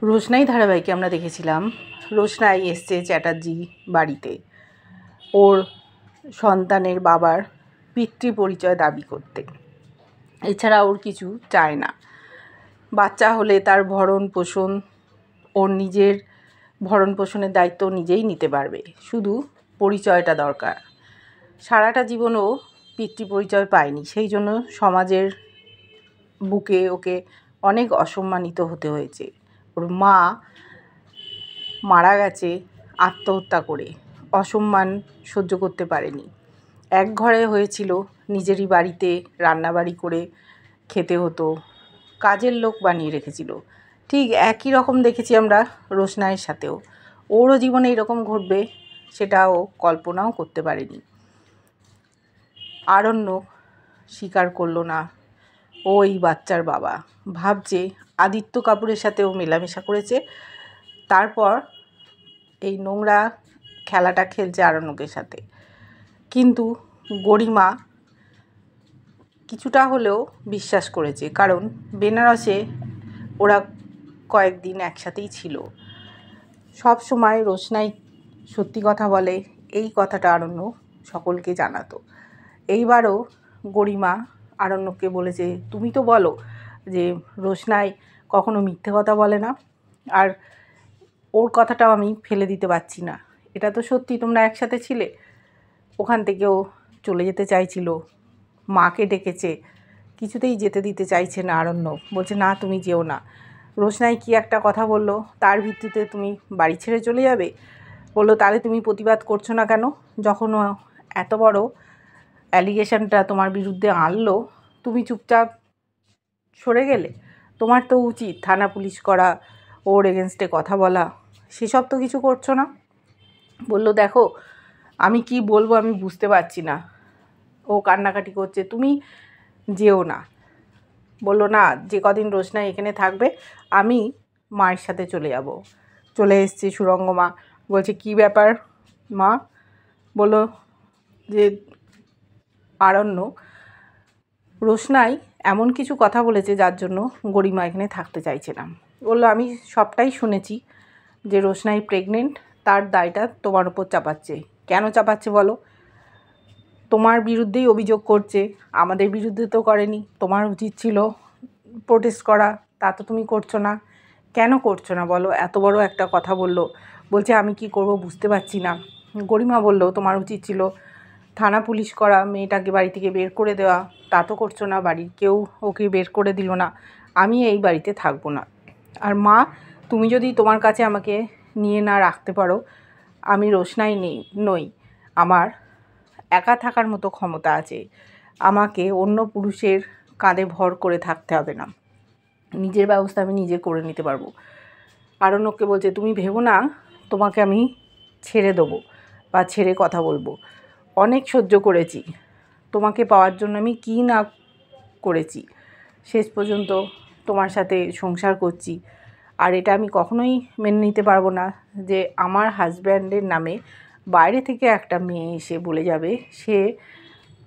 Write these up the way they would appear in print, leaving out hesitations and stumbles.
রোশনাই ধারাবাহিকে আমরা দেখেছিলাম রোশনাই এসছে চ্যাটার্জি বাড়িতে ওর সন্তানের বাবার পিতৃ পরিচয় দাবি করতে। এছাড়া ওর কিছু চায় না। বাচ্চা হলে তার ভরণ পোষণ, ওর নিজের ভরণ পোষণের দায়িত্ব নিজেই নিতে পারবে, শুধু পরিচয়টা দরকার। সারাটা জীবন ও পিতৃ পরিচয় পায়নি, সেই জন্য সমাজের বুকে ওকে অনেক অসম্মানিত হতে হয়েছে। ওর মা মারা গেছে আত্মহত্যা করে, অসম্মান সহ্য করতে পারেনি। এক ঘরে হয়েছিল, নিজেরই বাড়িতে রান্নাবাড়ি করে খেতে হতো, কাজের লোক বানিয়ে রেখেছিল। ঠিক একই রকম দেখেছি আমরা রোশনাইয়ের সাথেও। ওরও জীবনে এরকম ঘটবে সেটা ও কল্পনাও করতে পারেনি। আরণ্যক স্বীকার করলো না ও এই বাচ্চার বাবা। ভাবছে আদিত্য কাপুরের সাথে ও মেলামেশা করেছে, তারপর এই নোংরা খেলাটা খেলছে আরণ্যকের সাথে। কিন্তু গরিমা কিছুটা হলেও বিশ্বাস করেছে, কারণ বেনারসে ওরা কয়েকদিন একসাথেই ছিল। সব সময় রোশনাই সত্যি কথা বলে, এই কথাটা আরণ্য সকলকে জানাতো। এইবারও গরিমা আরণ্যকে বলেছে, তুমি তো বলো যে রোশনাই কখনো মিথ্যে কথা বলে না, আর ওর কথাটাও আমি ফেলে দিতে পারছি না। এটা তো সত্যি, তোমরা একসাথে ছিলে। ওখান থেকেও চলে যেতে চাইছিল, মাকে ডেকেছে, কিছুতেই যেতে দিতে চাইছে না আরণ্য। বলছে না, তুমি যেও না। রোশনাই কি একটা কথা বললো, তার ভিত্তিতে তুমি বাড়ি ছেড়ে চলে যাবে। বললো তাহলে তুমি প্রতিবাদ করছো না কেন? যখন এত বড় অ্যালিগেশনটা তোমার বিরুদ্ধে আনলো, তুমি চুপচাপ সরে গেলে। তোমার তো উচিত থানা পুলিশ করা, ওর এগেনস্টে কথা বলা, সেসব তো কিছু করছো না। বললো দেখো, আমি কি বলবো আমি বুঝতে পারছি না। ও কান্নাকাটি করছে, তুমি যেও না। বললো না, যে কদিন রোশনাই এখানে থাকবে আমি মায়ের সাথে চলে যাব। চলে এসছে সুরঙ্গ মা। বলছে কি ব্যাপার মা? বললো যে আরণ্য রোশনাই এমন কিছু কথা বলেছে যার জন্য গরিমা এখানে থাকতে চাইছে না। বললো আমি সবটাই শুনেছি যে রোশনাই প্রেগনেন্ট, তার দায়টা তোমার উপর চাপাচ্ছে। কেন চাপাচ্ছে বলো? তোমার বিরুদ্ধেই অভিযোগ করছে, আমাদের বিরুদ্ধে তো করেনি। তোমার উচিত ছিল প্রোটেস্ট করা, তা তো তুমি করছো না। কেন করছো না বলো? এত বড় একটা কথা বললো। বলছে আমি কি করব বুঝতে পারছি না। গরিমা বলল তোমার উচিত ছিল থানা পুলিশ করা, মেয়েটাকে বাড়ি থেকে বের করে দেওয়া, তা তো করছো না। বাড়ির কেউ ওকে বের করে দিল না, আমি এই বাড়িতে থাকবো না। আর মা, তুমি যদি তোমার কাছে আমাকে নিয়ে না রাখতে পারো, আমি রোশনাই নই। আমার একা থাকার মতো ক্ষমতা আছে, আমাকে অন্য পুরুষের কাঁধে ভর করে থাকতে হবে না। নিজের ব্যবস্থা আমি নিজে করে নিতে পারবো। আরণ্যককে বলছে তুমি ভেবো না তোমাকে আমি ছেড়ে দেবো বা ছেড়ে কথা বলবো। অনেক সহ্য করেছি, তোমাকে পাওয়ার জন্য আমি কী না করেছি। শেষ পর্যন্ত তোমার সাথে সংসার করছি, আর এটা আমি কখনোই মেনে নিতে পারবো না যে আমার হাজব্যান্ডের নামে বাইরে থেকে একটা মেয়ে এসে বলে যাবে সে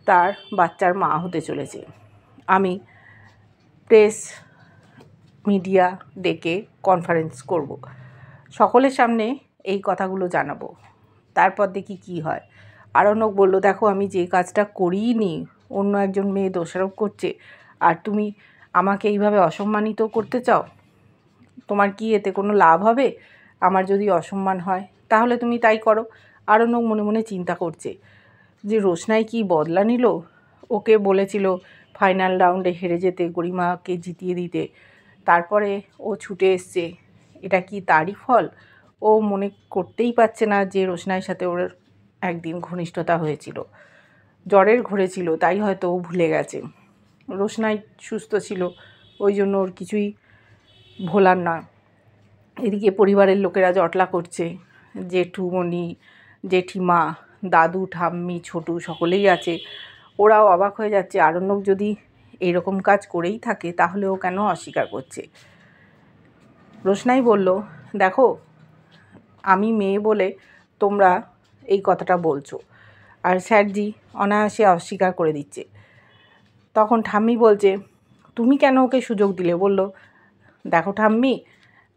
তার বাচ্চার মা হতে চলেছে। আমি প্রেস মিডিয়া ডেকে কনফারেন্স করব, সকলের সামনে এই কথাগুলো জানাবো, তারপর দেখি কি হয়। আরণ্যক বলল দেখো, আমি যে কাজটা করিনি অন্য একজন মেয়ে দোষারোপ করছে, আর তুমি আমাকে এইভাবে অসম্মানিত করতে চাও। তোমার কি এতে কোনো লাভ হবে? আমার যদি অসম্মান হয় তাহলে তুমি তাই করো। আরণ্যক মনে মনে চিন্তা করছে যে রোশনাই কি বদলা নিল। ওকে বলেছিল ফাইনাল রাউন্ডে হেরে যেতে, গরিমাকে জিতিয়ে দিতে, তারপরে ও ছুটে এসছে। এটা কি তারই ফল? ও মনে করতেই পারছে না যে রোশনাইয়ের সাথে ওর একদিন ঘনিষ্ঠতা হয়েছিল, জ্বরের ঘোরে ছিল, তাই হয়তো ও ভুলে গেছে। রোশনাই সুস্থ ছিল, ওই জন্য ওর কিছুই ভোলার না। এদিকে পরিবারের লোকেরা জটলা করছে, জেঠুমণি, জেঠিমা, দাদু, ঠাম্মি, ছোটু সকলেই আছে। ওরাও অবাক হয়ে যাচ্ছে, আরণ্যক যদি এইরকম কাজ করেই থাকে তাহলে ও কেন অস্বীকার করছে। রোশনাই বলল দেখো, আমি মেয়ে বলে তোমরা এই কথাটা বলছো, আর স্যারজি অনায়াসে অস্বীকার করে দিচ্ছে। তখন ঠাম্মি বলছে তুমি কেন ওকে সুযোগ দিলে? বলল দেখো ঠাম্মি,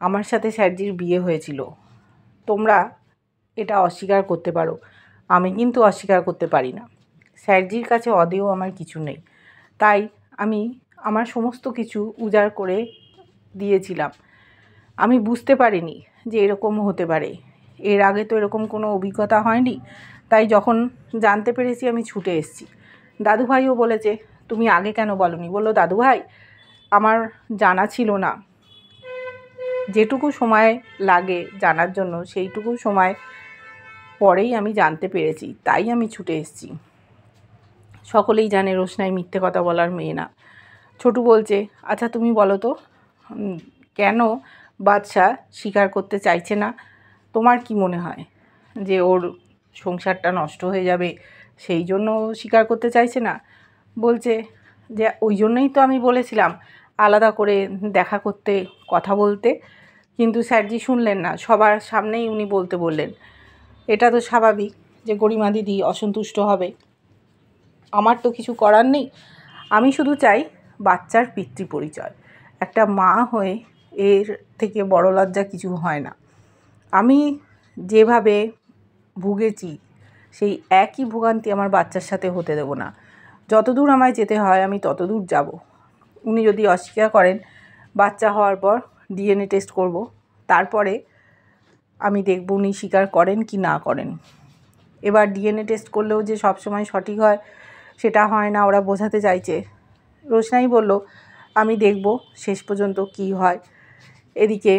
আমার সাথে স্যারজির বিয়ে হয়েছিল। তোমরা এটা অস্বীকার করতে পারো, আমি কিন্তু অস্বীকার করতে পারি না। স্যারজির কাছে অদেও আমার কিছু নেই, তাই আমি আমার সমস্ত কিছু উজাড় করে দিয়েছিলাম। আমি বুঝতে পারিনি যে এরকম হতে পারে, এর আগে তো এরকম কোনো অভিজ্ঞতা হয়নি। তাই যখন জানতে পেরেছি আমি ছুটে এসেছি। দাদুভাইও বলেছে তুমি আগে কেন বলনি। বললো দাদুভাই আমার জানা ছিল না, যেটুকু সময় লাগে জানার জন্য সেইটুকু সময় পরেই আমি জানতে পেরেছি, তাই আমি ছুটে এসেছি। সকলেই জানে রোশনাই মিথ্যে কথা বলার মেয়ে না। ছোটু বলছে আচ্ছা তুমি বলো তো কেন বাদশা স্বীকার করতে চাইছে না? তোমার কি মনে হয় যে ওর সংসারটা নষ্ট হয়ে যাবে সেই জন্য ও স্বীকার করতে চাইছে না? বলছে যে ওই জন্যই তো আমি বলেছিলাম আলাদা করে দেখা করতে, কথা বলতে, কিন্তু স্যারজি শুনলেন না। সবার সামনেই উনি বলতে বললেন। এটা তো স্বাভাবিক যে গরিমা দিদি অসন্তুষ্ট হবে, আমার তো কিছু করার নেই। আমি শুধু চাই বাচ্চার পিতৃ পরিচয়। একটা মা হয়ে এর থেকে বড় লজ্জা কিছু হয় না। আমি যেভাবে ভুগেছি সেই একই ভোগান্তি আমার বাচ্চার সাথে হতে দেব না। যতদূর আমায় যেতে হয় আমি ততদূর যাব। উনি যদি অস্বীকার করেন, বাচ্চা হওয়ার পর ডিএনএ টেস্ট করব, তারপরে আমি দেখব উনি স্বীকার করেন কি না করেন। এবার ডিএনএ টেস্ট করলেও যে সবসময় সঠিক হয় সেটা হয় না, ওরা বোঝাতে চাইছে। রোশনাই বলল আমি দেখব শেষ পর্যন্ত কি হয়। এদিকে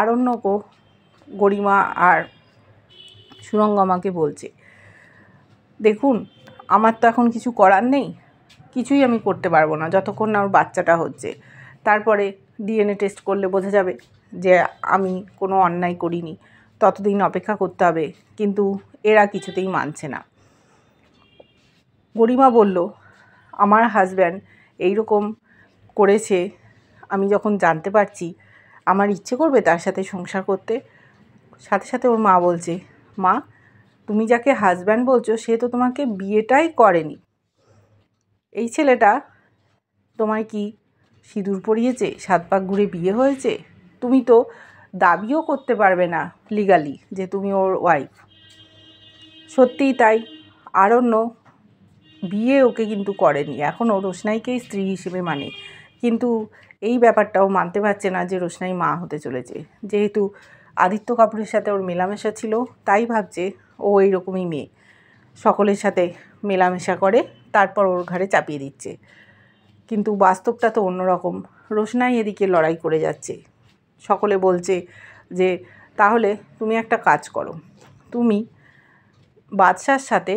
আরণ্যকও গরিমা আর সুরঙ্গমাকে বলছে দেখুন আমার তো এখন কিছু করার নেই, কিছুই আমি করতে পারবো না যতক্ষণ না ওর বাচ্চাটা হচ্ছে। তারপরে ডিএনএ টেস্ট করলে বোঝা যাবে যে আমি কোনো অন্যায় করিনি, ততদিন অপেক্ষা করতে হবে। কিন্তু এরা কিছুতেই মানছে না। গরিমা বলল আমার হাজব্যান্ড এইরকম করেছে, আমি যখন জানতে পারছি আমার ইচ্ছে করবে তার সাথে সংসার করতে। সাথে সাথে ওর মা বলছে মা তুমি যাকে হাজব্যান্ড বলছো সে তো তোমাকে বিয়েটাই করেনি। এই ছেলেটা তোমায় কি সিঁদুর পরিয়েছে, 7 পাক ঘুরে বিয়ে হয়েছে? তুমি তো দাবিও করতে পারবে না লিগালি যে তুমি ওর ওয়াইফ। সত্যিই তাই, আরণ্য বিয়ে ওকে কিন্তু করেনি, এখনও রোশনাইকেই স্ত্রী হিসেবে মানে। কিন্তু এই ব্যাপারটাও মানতে পারছে না যে রোশনাই মা হতে চলেছে। যেহেতু আদিত্য কাপুরের সাথে ওর মেলামেশা ছিল, তাই ভাবছে ও এইরকমই মেয়ে, সকলের সাথে মেলামেশা করে তারপর ওর ঘাড়ে চাপিয়ে দিচ্ছে। কিন্তু বাস্তবটা তো অন্যরকম। রোশনাই এদিকে লড়াই করে যাচ্ছে। সকলে বলছে যে তাহলে তুমি একটা কাজ করো, তুমি বাদশার সাথে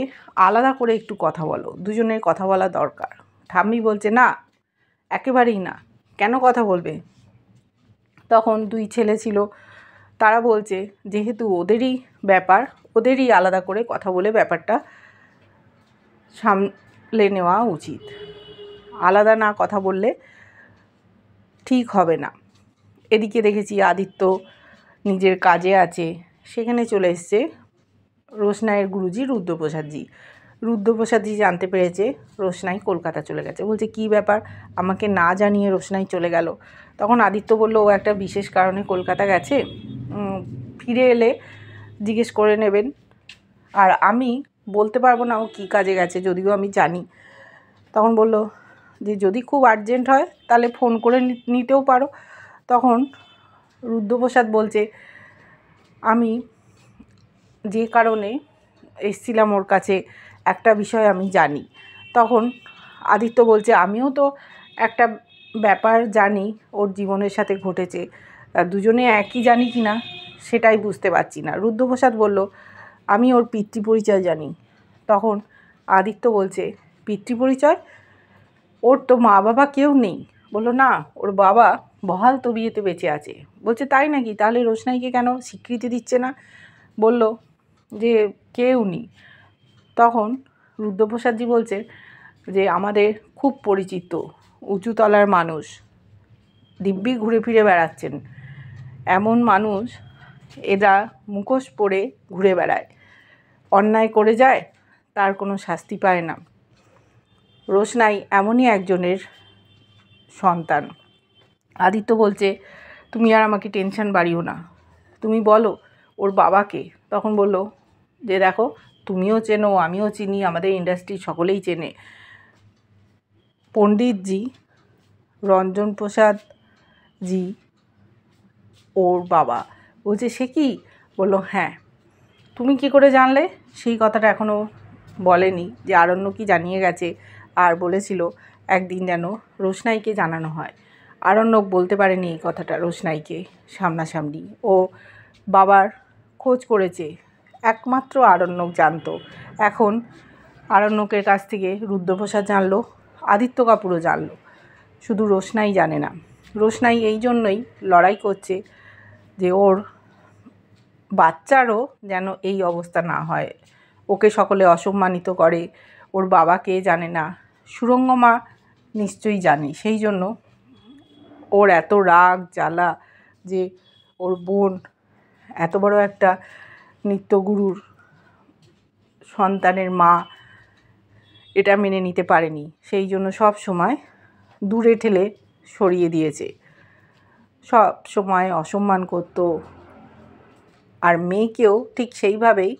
আলাদা করে একটু কথা বলো, দুজনের কথা বলা দরকার। ঠাম্মি বলছে না, একেবারেই না, কেন কথা বলবে? তখন 2 ছেলে ছিল, তারা বলছে যেহেতু ওদেরই ব্যাপার, ওদেরই আলাদা করে কথা বলে ব্যাপারটা সামলে নেওয়া উচিত, আলাদা না কথা বললে ঠিক হবে না। এদিকে দেখেছি আদিত্য নিজের কাজে আছে, সেখানে চলে এসছে রোশনাইয়ের গুরুজি রুদ্রপ্রসাদজি। রুদ্রপ্রসাদজি জানতে পেরেছে রোশনাই কলকাতা চলে গেছে। বলছে কী ব্যাপার, আমাকে না জানিয়ে রোশনাই চলে গেল। তখন আদিত্য বলল ও একটা বিশেষ কারণে কলকাতা গেছে, ফিরে এলে জিজ্ঞেস করে নেবেন। আর আমি বলতে পারবো না ও কী কাজে গেছে, যদিও আমি জানি। তখন বলল যে যদি খুব আর্জেন্ট হয় তাহলে ফোন করে নিতেও পারো। তখন রুদ্রপ্রসাদ বলছে আমি যে কারণে এসছিলাম ওর কাছে একটা বিষয় আমি জানি। তখন আদিত্য বলছে আমিও তো একটা ব্যাপার জানি ওর জীবনের সাথে ঘটেছে, দুজনে একই জানি কি না সেটাই বুঝতে পারছি না। রুদ্রপ্রসাদ বলল আমি ওর পিতৃ পরিচয় জানি। তখন আদিত্য বলছে পিতৃ পরিচয়? ওর তো মা বাবা কেউ নেই। বলল না, ওর বাবা বহাল তবিয়েতে বেঁচে আছে। বলছে তাই নাকি? তাহলে রোশনাইকে কেন স্বীকৃতি দিচ্ছে না? বলল যে কেউ নেই। তখন রুদ্রপ্রসাদজি বলছে যে আমাদের খুব পরিচিত উঁচুতলার মানুষ, দিব্যি ঘুরে ফিরে বেড়াচ্ছেন এমন মানুষ, এরা মুখোশ পরে ঘুরে বেড়ায়, অন্যায় করে যায় তার কোনো শাস্তি পায় না। রোশনাই এমনই একজনের সন্তান। আদিত্য বলছে তুমি আর আমাকে টেনশন বাড়িও না, তুমি বলো ওর বাবাকে। তখন বলল যে দেখো, তুমিও চেনো, আমিও চিনি, আমাদের ইন্ডাস্ট্রির সকলেই চেনে, পণ্ডিতজি রঞ্জন প্রসাদ জি ওর বাবা। বলছে সে কি? বলল হ্যাঁ। তুমি কি করে জানলে? সেই কথাটা এখনও বলেনি যে আরণ্য কি জানিয়ে গেছে, আর বলেছিল একদিন যেন রোশনাইকে জানানো হয়। আরণ্যক বলতে পারেনি এই কথাটা রোশনাইকে সামনাসামনি। ও বাবার খোঁজ করেছে, একমাত্র আরণ্যক জানতো। এখন আরণ্যকের কাছ থেকে রুদ্রপ্রসাদ জানলো, আদিত্য কাপুরও জানলো, শুধু রোশনাই জানে না। রোশনাই এই জন্যই লড়াই করছে যে ওর বাচ্চারও যেন এই অবস্থা না হয়। ওকে সকলে অসম্মানিত করে, ওর বাবাকে জানে না, সুরঙ্গমা নিশ্চয়ই জানে। সেই জন্য ওর এত রাগ জ্বালা যে ওর বোন এত বড় একটা নৃত্যগুরুর সন্তানের মা এটা মেনে নিতে পারেনি। সেই জন্য সব সময় দূরে ঠেলে সরিয়ে দিয়েছে, সব সময় অসম্মান করতো। আর মেয়েকেও ঠিক সেইভাবেই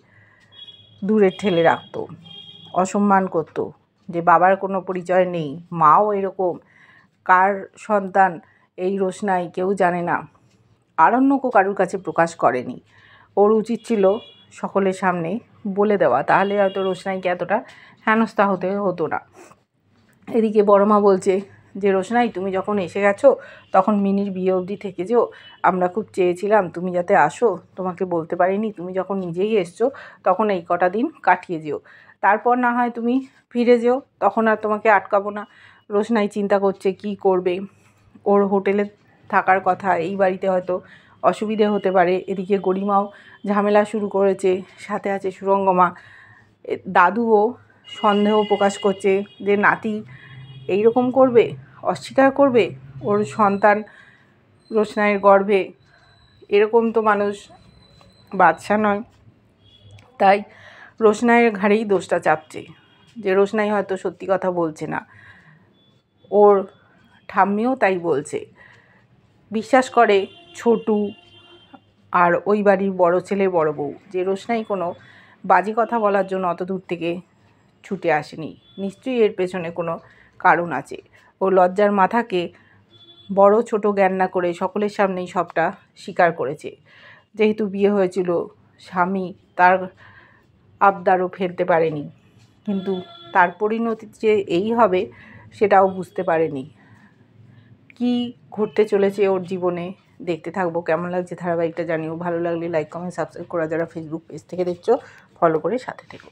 দূরে ঠেলে রাখতো, অসম্মান করতো, যে বাবার কোনো পরিচয় নেই, মাও এরকম, কার সন্তান এই রোশনাই কেউ জানে না। আরণ্যকও কারুর কাছে প্রকাশ করেনি। ওর উচিত ছিল সকলের সামনে বলে দেওয়া, তাহলে হয়তো রোশনাইকে এতটা হেনস্থা হতে হতো না। এদিকে বড় মা বলছে যে রোশনাই, তুমি যখন এসে গেছো তখন মিনির বিয়ে অবধি থেকে যেও, আমরা খুব চেয়েছিলাম তুমি যাতে আসো, তোমাকে বলতে পারিনি, তুমি যখন নিজেই এসছো তখন এই কটা দিন কাটিয়ে যেও, তারপর না হয় তুমি ফিরে যেও, তখন আর তোমাকে আটকাবো না। রোশনাই চিন্তা করছে কি করবে, ওর হোটেলে থাকার কথা, এই বাড়িতে হয়তো অসুবিধে হতে পারে। এদিকে গরিমাও ঝামেলা শুরু করেছে, সাথে আছে সুরঙ্গমা। দাদুও সন্দেহ প্রকাশ করছে যে নাতি এইরকম করবে, অস্বীকার করবে ওর সন্তান রোশনাইয়ের গর্ভে, এরকম তো মানুষ বাদশা নয়। তাই রোশনাইয়ের ঘাড়েই দোষটা চাপছে যে রোশনাই হয়তো সত্যি কথা বলছে না। ওর ঠাম্মিও তাই বলছে, বিশ্বাস করে ছোটু আর ওই বাড়ির বড় ছেলে বড় বউ যে রোশনাই কোনো বাজে কথা বলার জন্য অত দূর থেকে ছুটে আসেনি, নিশ্চয়ই এর পেছনে কোনো কারণ আছে। ও লজ্জার মাথাকে বড় ছোট জ্ঞান না করে সকলের সামনেই সবটা স্বীকার করেছে। যেহেতু বিয়ে হয়েছিল, স্বামী তার আবদারও ফেলতে পারেনি, কিন্তু তার পরিণতি যে এই হবে সেটাও বুঝতে পারেনি। কি ঘটতে চলেছে ওর জীবনে দেখতে থাকবো। কেমন লাগছে ধারাবাহিকটা জানিও, ভালো লাগলে লাইক কমেন্ট সাবস্ক্রাইব করা, যারা ফেসবুক পেজ থেকে দেখছো ফলো করে সাথে থেকো।